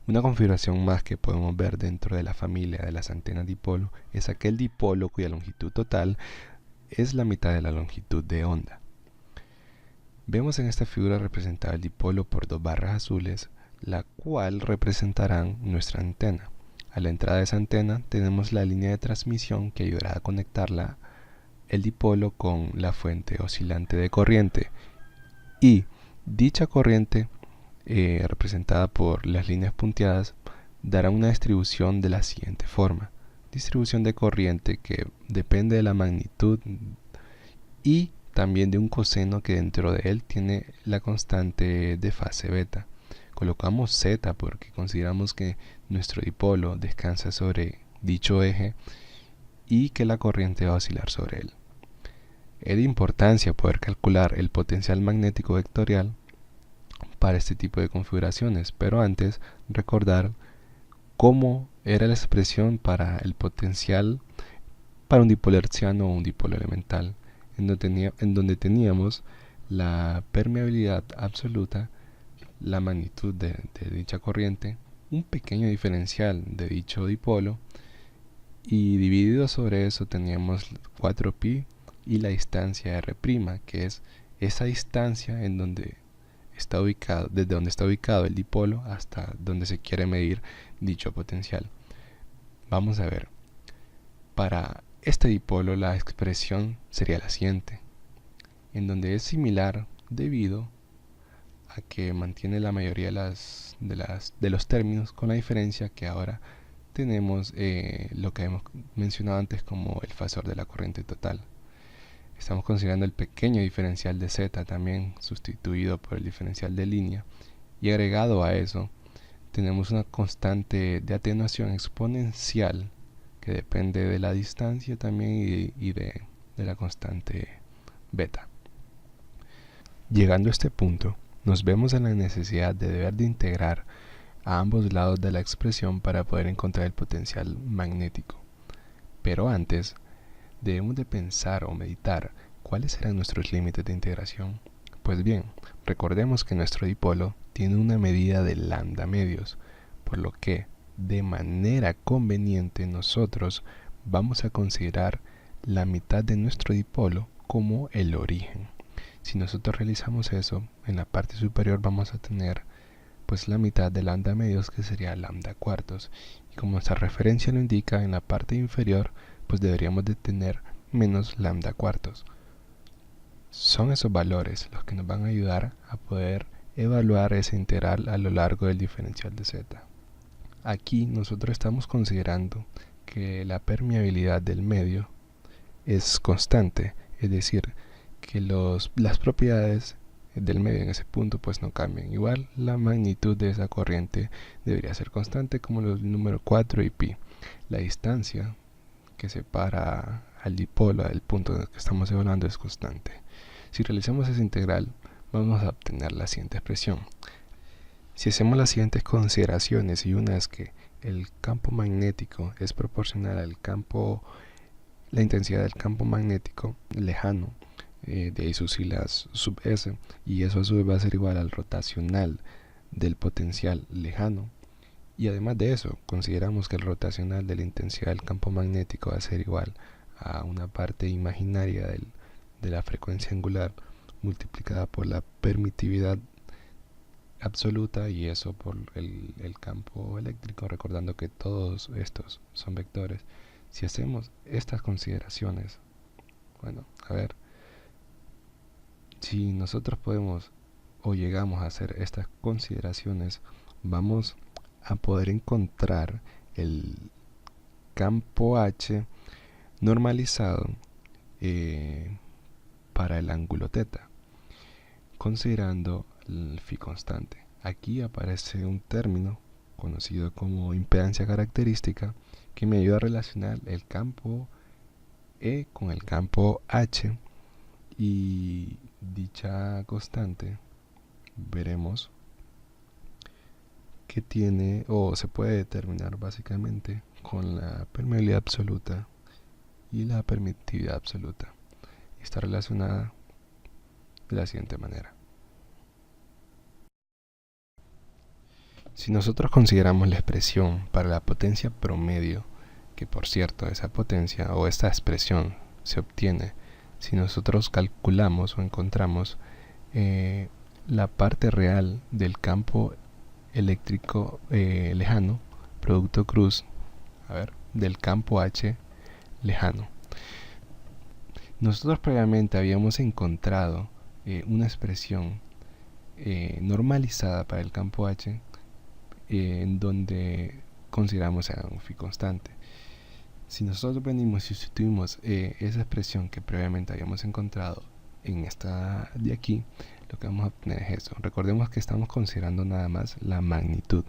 Una configuración más que podemos ver dentro de la familia de las antenas dipolo es aquel dipolo cuya longitud total es la mitad de la longitud de onda. Vemos en esta figura representado el dipolo por dos barras azules, la cual representarán nuestra antena. A la entrada de esa antena tenemos la línea de transmisión que ayudará a conectarla el dipolo con la fuente oscilante de corriente, y dicha corriente representada por las líneas punteadas dará una distribución de la siguiente forma: distribución de corriente que depende de la magnitud y también de un coseno que dentro de él tiene la constante de fase beta. Colocamos z porque consideramos que nuestro dipolo descansa sobre dicho eje y que la corriente va a oscilar sobre él. Es de importancia poder calcular el potencial magnético vectorial para este tipo de configuraciones, pero antes recordar cómo era la expresión para el potencial para un dipolo hertziano o un dipolo elemental, en donde teníamos la permeabilidad absoluta, la magnitud de dicha corriente, un pequeño diferencial de dicho dipolo, y dividido sobre eso teníamos 4pi y la distancia r', que es esa distancia en donde está ubicado, desde donde está ubicado el dipolo hasta donde se quiere medir dicho potencial. Vamos a ver, para este dipolo la expresión sería la siguiente, en donde es similar debido a que mantiene la mayoría de los términos, con la diferencia que ahora tenemos lo que hemos mencionado antes como el fasor de la corriente total. Estamos considerando el pequeño diferencial de z también sustituido por el diferencial de línea, y agregado a eso tenemos una constante de atenuación exponencial que depende de la distancia también y de la constante beta. Llegando a este punto, nos vemos en la necesidad de deber de integrar a ambos lados de la expresión para poder encontrar el potencial magnético. Pero antes, debemos de pensar o meditar cuáles serán nuestros límites de integración. Pues bien, recordemos que nuestro dipolo tiene una medida de lambda medios, por lo que de manera conveniente nosotros vamos a considerar la mitad de nuestro dipolo como el origen. Si nosotros realizamos eso, en la parte superior vamos a tener pues la mitad de lambda medios, que sería lambda cuartos, y como nuestra referencia lo indica, en la parte inferior pues deberíamos de tener menos lambda cuartos. Son esos valores los que nos van a ayudar a poder evaluar esa integral a lo largo del diferencial de z. Aquí nosotros estamos considerando que la permeabilidad del medio es constante, es decir, que las propiedades del medio en ese punto pues no cambian. Igual la magnitud de esa corriente debería ser constante, como los números 4 y pi. La distancia que separa al dipolo del punto en el que estamos evaluando es constante. Si realizamos esa integral, vamos a obtener la siguiente expresión. Si hacemos las siguientes consideraciones, y una es que el campo magnético es proporcional al campo, la intensidad del campo magnético lejano, de ahí sus siglas sub S, y eso a su vez va a ser igual al rotacional del potencial lejano. Y además de eso, consideramos que el rotacional de la intensidad del campo magnético va a ser igual a una parte imaginaria de la frecuencia angular multiplicada por la permitividad absoluta, y eso por el campo eléctrico, recordando que todos estos son vectores. Si hacemos estas consideraciones, bueno, a ver, si nosotros podemos o llegamos a hacer estas consideraciones, vamos a poder encontrar el campo H normalizado para el ángulo θ, considerando el phi constante. Aquí aparece un término conocido como impedancia característica, que me ayuda a relacionar el campo E con el campo H, y dicha constante veremos que tiene o se puede determinar básicamente con la permeabilidad absoluta y la permitividad absoluta. Está relacionada de la siguiente manera. Si nosotros consideramos la expresión para la potencia promedio, que por cierto esa potencia o esta expresión se obtiene si nosotros calculamos o encontramos la parte real del campo eléctrico lejano, producto cruz, del campo H lejano. Nosotros previamente habíamos encontrado una expresión normalizada para el campo H en donde consideramos un phi constante. Si nosotros venimos y sustituimos esa expresión que previamente habíamos encontrado en esta de aquí, lo que vamos a obtener es eso. Recordemos que estamos considerando nada más la magnitud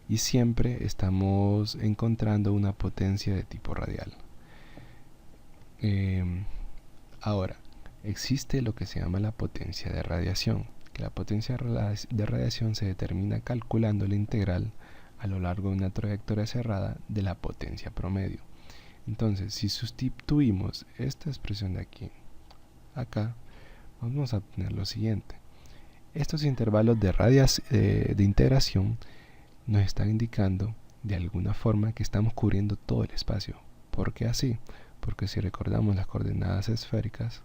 y siempre estamos encontrando una potencia de tipo radial. Ahora, existe lo que se llama la potencia de radiación, que la potencia de radiación se determina calculando la integral a lo largo de una trayectoria cerrada de la potencia promedio. Entonces, si sustituimos esta expresión de aquí acá, vamos a obtener lo siguiente. Estos intervalos de integración nos están indicando de alguna forma que estamos cubriendo todo el espacio. ¿Por qué así? Porque si recordamos las coordenadas esféricas,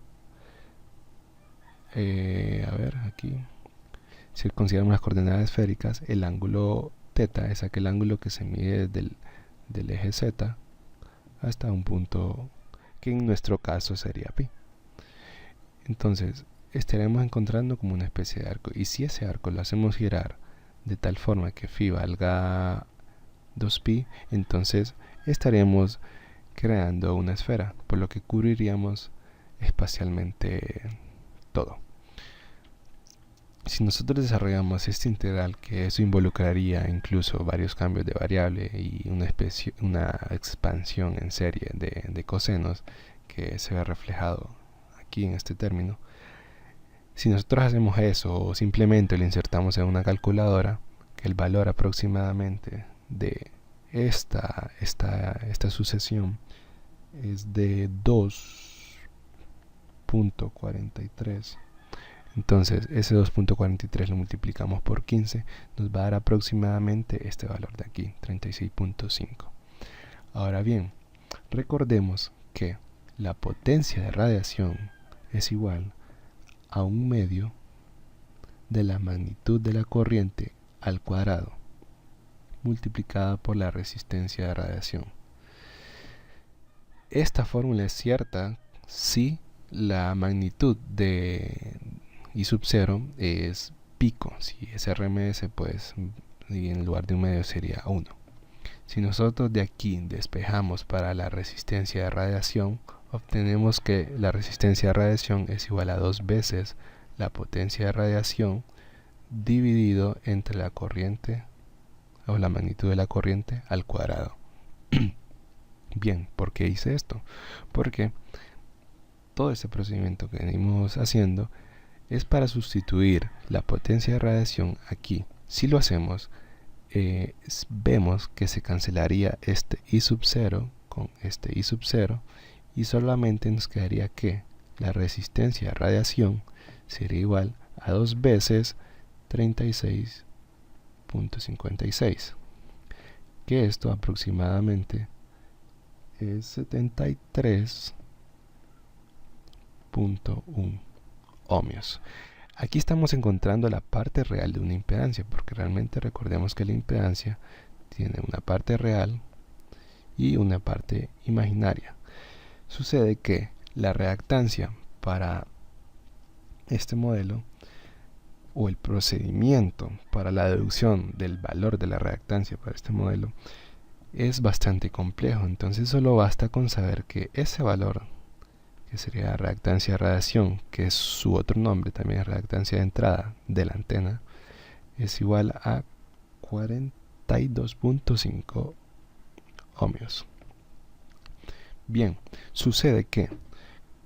aquí, si consideramos las coordenadas esféricas, el ángulo θ es aquel ángulo que se mide desde del eje z hasta un punto que en nuestro caso sería pi. Entonces estaremos encontrando como una especie de arco, y si ese arco lo hacemos girar de tal forma que phi valga 2pi, entonces estaremos creando una esfera, por lo que cubriríamos espacialmente todo. Si nosotros desarrollamos este integral, que eso involucraría incluso varios cambios de variable y una expansión en serie de cosenos que se ve reflejado aquí en este término, si nosotros hacemos eso o simplemente lo insertamos en una calculadora, que el valor aproximadamente de esta sucesión es de 2.43, entonces ese 2.43 lo multiplicamos por 15, nos va a dar aproximadamente este valor de aquí, 36.5. Ahora bien, recordemos que la potencia de radiación es igual a 1/2 de la magnitud de la corriente al cuadrado multiplicada por la resistencia de radiación. Esta fórmula es cierta si la magnitud de I sub 0 es pico. Si es RMS, pues y en lugar de 1/2 sería 1. Si nosotros de aquí despejamos para la resistencia de radiación, obtenemos que la resistencia de radiación es igual a 2 veces la potencia de radiación dividido entre la corriente o la magnitud de la corriente al cuadrado. Bien, ¿por qué hice esto? Porque todo este procedimiento que venimos haciendo es para sustituir la potencia de radiación aquí. Si lo hacemos, vemos que se cancelaría este I sub 0 con este I sub 0 y solamente nos quedaría que la resistencia de radiación sería igual a 2 veces 36.56, que esto aproximadamente es 73.1 ohmios. Aquí estamos encontrando la parte real de una impedancia, porque realmente recordemos que la impedancia tiene una parte real y una parte imaginaria. Sucede que la reactancia para este modelo, o el procedimiento para la deducción del valor de la reactancia para este modelo, es bastante complejo. Entonces solo basta con saber que ese valor, que sería reactancia de radiación, que es su otro nombre, también es reactancia de entrada de la antena, es igual a 42.5 ohmios. Bien, sucede que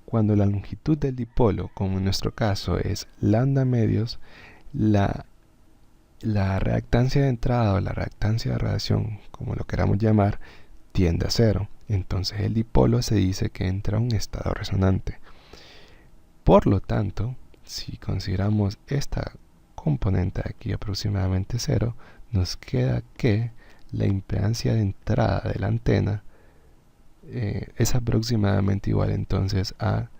cuando la longitud del dipolo, como en nuestro caso es lambda medios, la reactancia de entrada o la reactancia de radiación, como lo queramos llamar, tiende a 0. Entonces el dipolo se dice que entra a un estado resonante. Por lo tanto, si consideramos esta componente aquí aproximadamente 0, nos queda que la impedancia de entrada de la antena es aproximadamente igual entonces a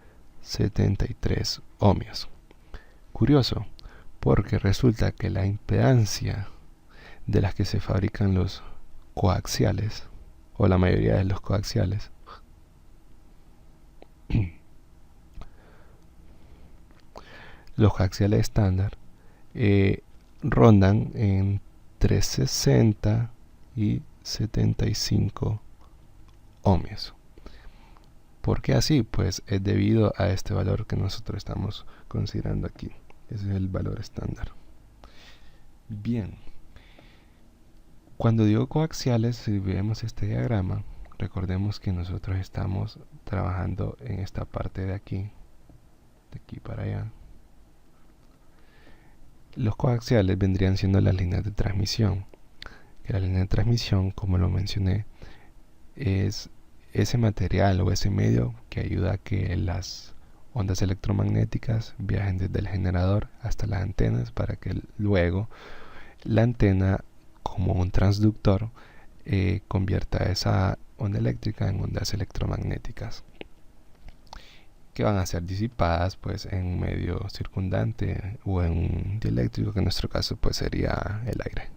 73 ohmios. Curioso, porque resulta que la impedancia de las que se fabrican los coaxiales, o la mayoría de los coaxiales, los coaxiales estándar, rondan entre 60 y 75 ohmios. ¿Por qué así? Pues es debido a este valor que nosotros estamos considerando aquí. Ese es el valor estándar. Bien. Cuando digo coaxiales, si vemos este diagrama, recordemos que nosotros estamos trabajando en esta parte de aquí para allá. Los coaxiales vendrían siendo las líneas de transmisión. Que la línea de transmisión, como lo mencioné, es ese material o ese medio que ayuda a que las ondas electromagnéticas viajen desde el generador hasta las antenas para que luego la antena, como un transductor, convierta esa onda eléctrica en ondas electromagnéticas que van a ser disipadas pues en un medio circundante o en un dieléctrico, que en nuestro caso pues sería el aire.